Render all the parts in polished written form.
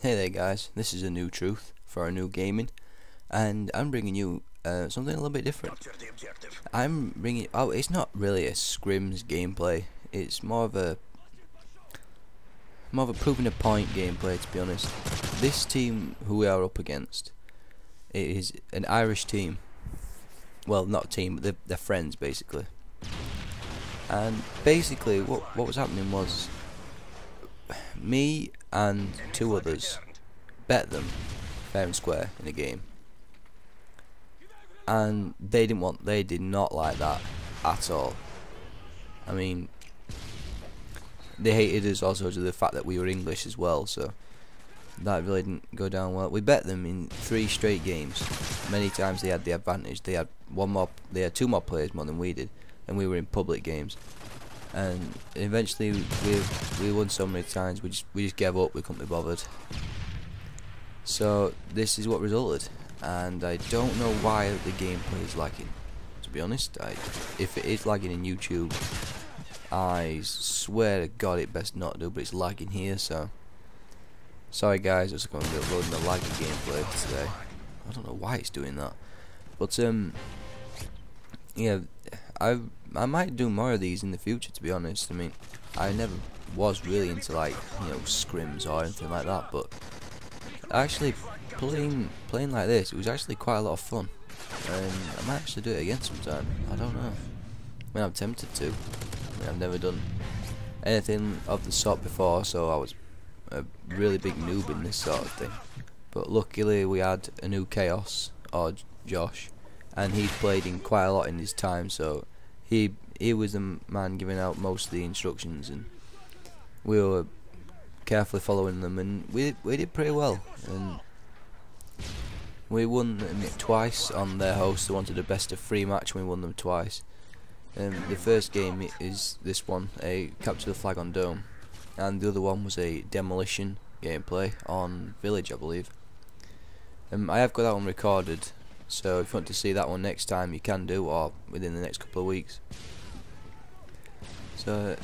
Hey there guys, this is a new truth for our new gaming, and I'm bringing you something a little bit different. I'm bringing, oh, it's not really a scrims gameplay, it's more of a proving a point gameplay, to be honest. This team who we are up against, it is an Irish team. Well, not a team, but they're friends basically. And basically what was happening was me and two others bet them fair and square in a game, and they did not like that at all. I mean, they hated us also to the fact that we were English as well, so that really didn't go down well. We bet them in 3 straight games. Many times they had the advantage. They had two more players more than we did, and we were in public games. And eventually we won so many times we just gave up. We couldn't be bothered. So this is what resulted, and I don't know why the gameplay is lagging. To be honest, if it is lagging in YouTube, I swear to God it best not do, but it's lagging here. So sorry guys, I'm just going to be uploading the laggy gameplay today. I don't know why it's doing that, but yeah, I might do more of these in the future, to be honest. I mean, I never was really into, like, you know, scrims or anything like that, but actually playing like this, it was actually quite a lot of fun, and I might actually do it again sometime. I don't know. I mean, I'm tempted to. I mean, I've never done anything of the sort before, so I was a really big noob in this sort of thing. But luckily we had a new Chaos, or Josh, and he's played in quite a lot in his time, so he was the man giving out most of the instructions, and we were carefully following them, and we did pretty well, and we won them twice on their host. They wanted a best of 3 match, and we won them twice. The first game is this one, a capture the flag on Dome, and the other one was a demolition gameplay on Village, I believe. I have got that one recorded, so if you want to see that one next time, you can do, or within the next couple of weeks. So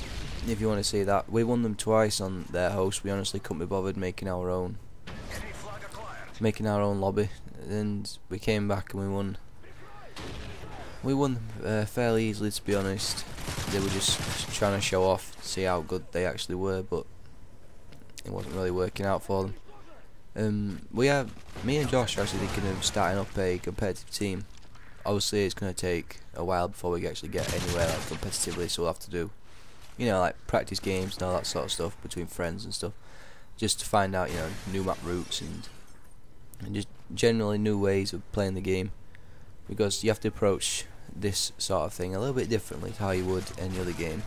if you want to see that, we won them twice on their host. We honestly couldn't be bothered making our own lobby, and we came back and we won fairly easily, to be honest. They were just trying to show off, see how good they actually were, but it wasn't really working out for them. Me and Josh are actually thinking of starting up a competitive team. Obviously it's going to take a while before we actually get anywhere, like, competitively, so we'll have to do, you know, like practice games and all that sort of stuff between friends and stuff, just to find out, you know, new map routes and just generally new ways of playing the game, because you have to approach this sort of thing a little bit differently to how you would any other game.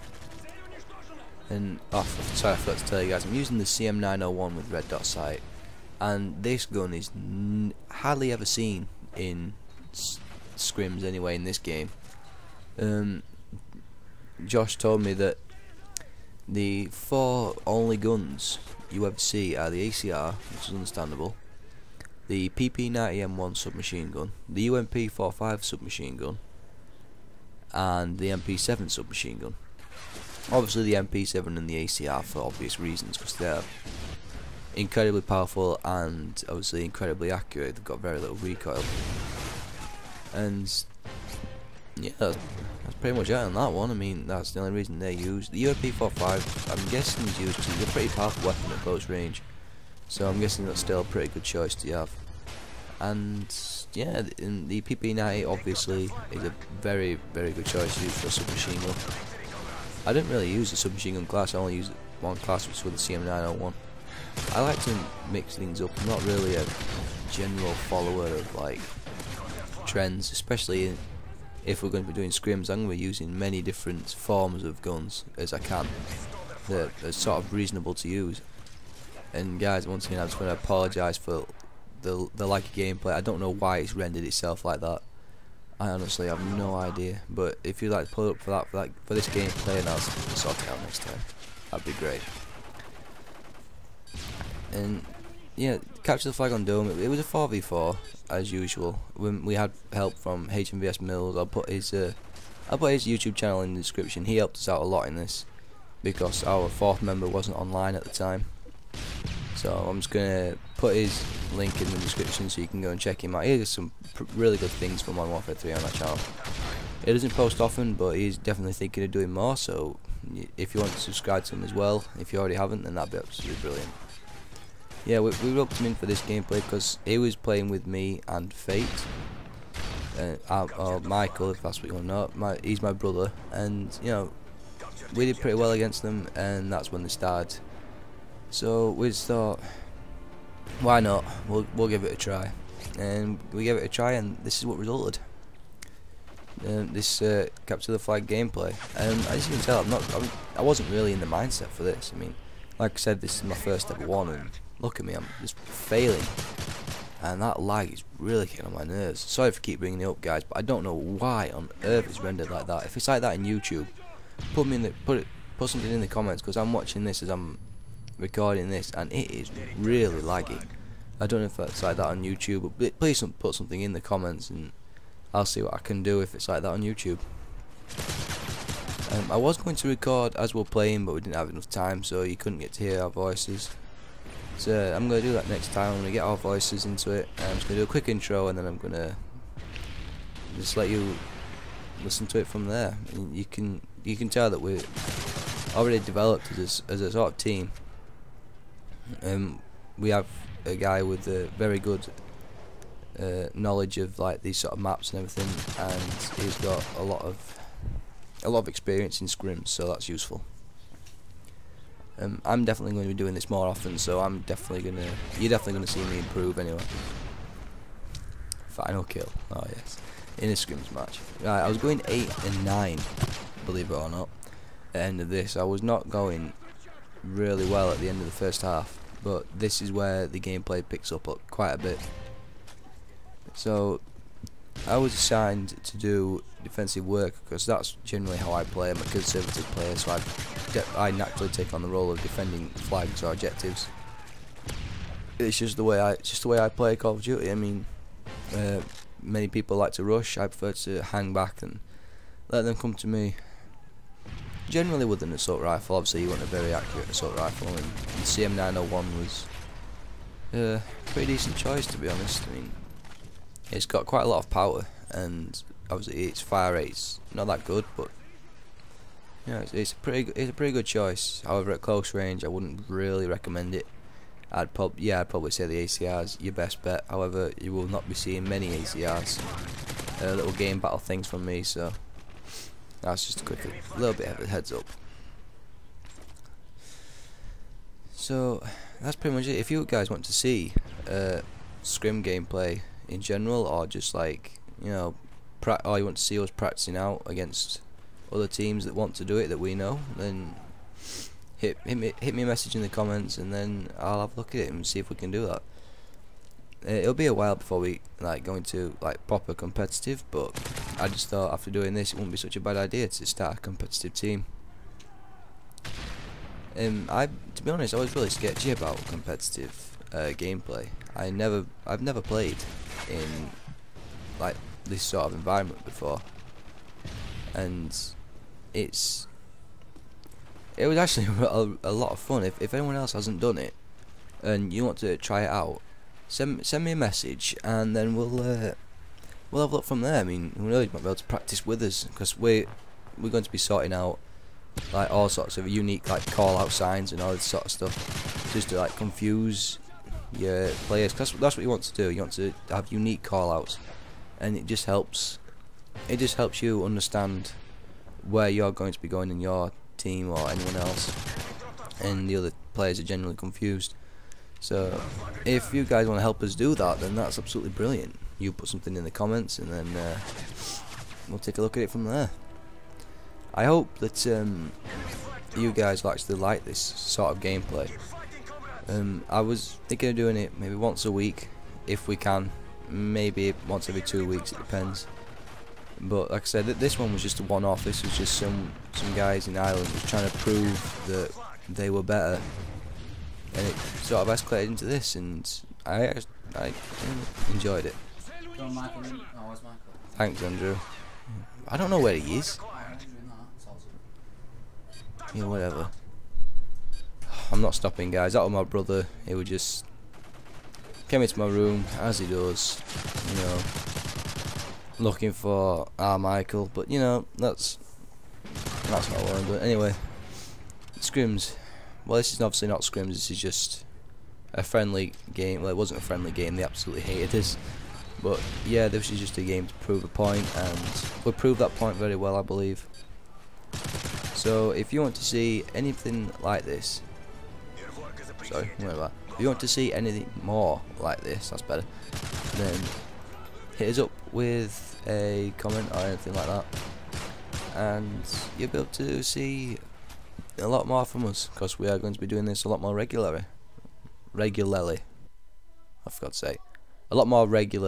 And sorry, I forgot to tell you guys, I'm using the CM901 with red dot sight, and this gun is hardly ever seen in scrims anyway in this game. Josh told me that the 4 only guns you ever see are the ACR, which is understandable, the PP90M1 submachine gun, the UMP45 submachine gun, and the MP7 submachine gun. Obviously the MP7 and the ACR for obvious reasons, because they're incredibly powerful and obviously incredibly accurate. They've got very little recoil, and yeah, that's pretty much it on that one. I mean, that's the only reason they're used. The UMP45, I'm guessing, is used because it's a pretty powerful weapon at close range, so I'm guessing that's still a pretty good choice to have. And yeah, the PP90 obviously is a very, very good choice to use for a submachine gun. I didn't really use the submachine gun class, I only used one class, which was the CM901. I like to mix things up. I'm not really a general follower of, like, trends, especially if we're going to be doing scrims. I'm going to be using many different forms of guns as I can that are sort of reasonable to use. And guys, once again, I'm just going to apologise for the laggy gameplay. I don't know why it's rendered itself like that. I honestly have no idea. But if you'd like to pull it up for this gameplay, and I'll sort it out next time, that'd be great. And yeah, capture the flag on Dome. It was a 4v4 as usual. We had help from HMVS Mills. I'll put his YouTube channel in the description. He helped us out a lot in this because our 4th member wasn't online at the time. So So I'm just gonna put his link in the description so you can go and check him out. He has some really good things from Modern Warfare 3 on that channel. He doesn't post often, but he's definitely thinking of doing more, so if you want to subscribe to him as well, if you already haven't, then that'd be absolutely brilliant. Yeah, we roped him in for this gameplay because he was playing with me and Fate, or Michael, if that's what you want to know. He's my brother, and you know, we did pretty well against them, and that's when they started. So we just thought, why not? We'll give it a try, and we gave it a try, and this is what resulted. This capture the flag gameplay, and as you can tell, I wasn't really in the mindset for this. I mean, like I said, this is my first ever one, and look at me, I'm just failing, and that lag is really getting on my nerves. Sorry for keep bringing it up, guys, but I don't know why on earth it's rendered like that. If it's like that in YouTube, put something in the comments, because I'm watching this as I'm recording this, and it is really laggy. I don't know if it's like that on YouTube, but please put something in the comments, and I'll see what I can do if it's like that on YouTube. I was going to record as we're playing, but we didn't have enough time, so you couldn't get to hear our voices. So I'm going to do that next time. I'm going to get our voices into it. I'm just going to do a quick intro, and then I'm going to just let you listen to it from there. And you can tell that we're already developed as a sort of team. We have a guy with a very good knowledge of like these sort of maps and everything, and he's got a lot of experience in scrims, so that's useful. I'm definitely going to be doing this more often, so you're definitely gonna see me improve anyway. Final kill, oh yes, in a scrims match. Right, I was going 8 and 9, believe it or not. At the end of this, I was not going really well at the end of the first half, but this is where the gameplay picks up quite a bit. So I was assigned to do defensive work because that's generally how I play. I'm a conservative player, so I naturally take on the role of defending flags or objectives. It's just the way I play Call of Duty. I mean, many people like to rush. I prefer to hang back and let them come to me. Generally with an assault rifle, obviously you want a very accurate assault rifle, and the CM901 was a pretty decent choice, to be honest. I mean, it's got quite a lot of power, and obviously its fire rate's not that good, but yeah, it's a pretty good choice. However, at close range, I wouldn't really recommend it. I'd probably say the ACR's your best bet. However, you will not be seeing many ACRs. Little game battle things from me, so that's just a little bit of a heads up. So that's pretty much it. If you guys want to see scrim gameplay in general, or just like, you know, or you want to see us practicing out against other teams that want to do it that we know, then hit me a message in the comments, and then I'll have a look at it and see if we can do that. It'll be a while before we like go into like proper competitive, but I just thought after doing this it wouldn't be such a bad idea to start a competitive team. To be honest, I was really sketchy about competitive gameplay. I've never played in like this sort of environment before, and it was actually a lot of fun. If anyone else hasn't done it and you want to try it out, send me a message, and then we'll have a look from there. I mean, you might be able to practice with us, because we're going to be sorting out like all sorts of unique like call out signs and all this sort of stuff, just to like confuse your players. Cause that's what you want to do. You want to have unique call outs, and it just helps you understand where you're going to be going in your team or anyone else, and the other players are generally confused. So if you guys want to help us do that, then that's absolutely brilliant. You put something in the comments, and then we'll take a look at it from there. I hope that you guys will actually like this sort of gameplay. I was thinking of doing it maybe once a week if we can, maybe once every 2 weeks, it depends. But like I said, this one was just a one-off. This was just some guys in Ireland was trying to prove that they were better, and it sort of escalated into this, and I enjoyed it. Thanks, Andrew. I don't know where he is. Yeah, whatever. I'm not stopping, guys. That was my brother. He would just came into my room, as he does, you know, looking for Michael. But you know, that's what I want. But anyway, scrims. Well, this is obviously not scrims. This is just a friendly game. Well, it wasn't a friendly game. They absolutely hated us. But yeah, this is just a game to prove a point, and we proved that point very well, I believe. So if you want to see anything like this, sorry, whatever. If you want to see anything more like this, that's better, then hit us up with a comment or anything like that, and you'll be able to see a lot more from us, because we are going to be doing this a lot more regularly. I forgot to say, a lot more regular.